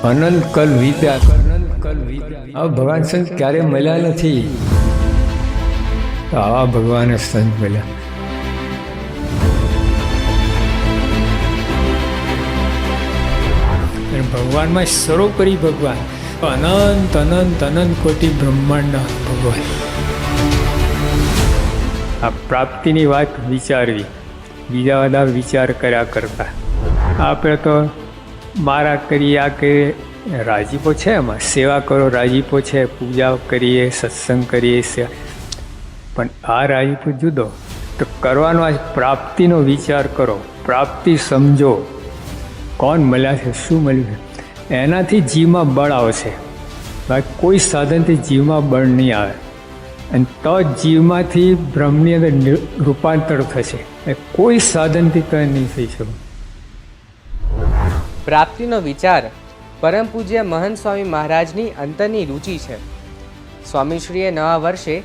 અનંત કલ વીત્યા, અનંત કલ વીત્યા. આ ભગવાન સંત ક્યારે મળ્યા નથી. આવા ભગવાન સંત મળ્યા. અને ભગવાનમાં સર્વોપરી ભગવાન, અનંત અનંત અનંત કોટી બ્રહ્માંડના ભગવાન. આ પ્રાપ્તિની વાત વિચારવી, બીજા બધા વિચાર કર્યા કરતા. આપણે તો મારા કરીએ, આ કરીએ, રાજીપો છે એમાં, સેવા કરો રાજીપો છે, પૂજા કરીએ, સત્સંગ કરીએ, પણ આ રાજીપો જુદો. તો કરવાનો આ પ્રાપ્તિનો વિચાર કરો, પ્રાપ્તિ સમજો, કોણ મળ્યા છે, શું મળ્યું છે, એનાથી જીવમાં બળ આવશે. બાકી કોઈ સાધનથી જીવમાં બળ નહીં આવે. અને તો જીવમાંથી બ્રહ્મની અંદર રૂપાંતર થશે. કોઈ સાધનથી તો નહીં થઈ શકે. પ્રાપ્તિનો વિચાર પરમ પૂજ્ય મહંત સ્વામી મહારાજની અંતરની રુચિ છે. સ્વામીશ્રીએ નવા વર્ષે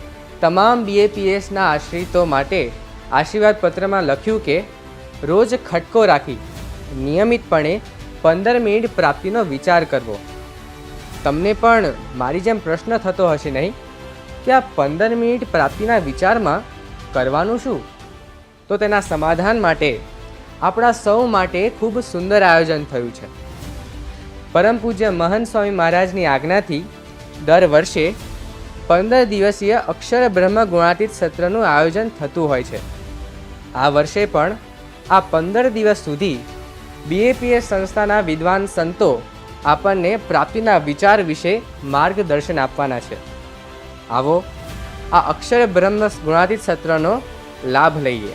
તમામ BAPSના આશ્રિતો માટે આશીર્વાદ પત્રમાં લખ્યું કે રોજ ખટકો રાખી નિયમિતપણે 15 મિનિટ પ્રાપ્તિનો વિચાર કરવો. તમને પણ મારી જેમ પ્રશ્ન થતો હશે નહીં કે આ 15 મિનિટ પ્રાપ્તિના વિચારમાં કરવાનું શું? તો તેના સમાધાન માટે આપણા સૌ માટે ખૂબ સુંદર આયોજન થયું છે. પરમ પૂજ્ય મહંત સ્વામી મહારાજની આજ્ઞાથી દર વર્ષે 15 દિવસીય અક્ષર બ્રહ્મ ગુણાતીત સત્રનું આયોજન થતું હોય છે. આ વર્ષે પણ આ 15 દિવસ સુધી BAPS સંસ્થાના વિદ્વાન સંતો આપણને પ્રાપ્તિના વિચાર વિશે માર્ગદર્શન આપવાના છે. આવો આ અક્ષર બ્રહ્મ ગુણાતીત સત્રનો લાભ લઈએ.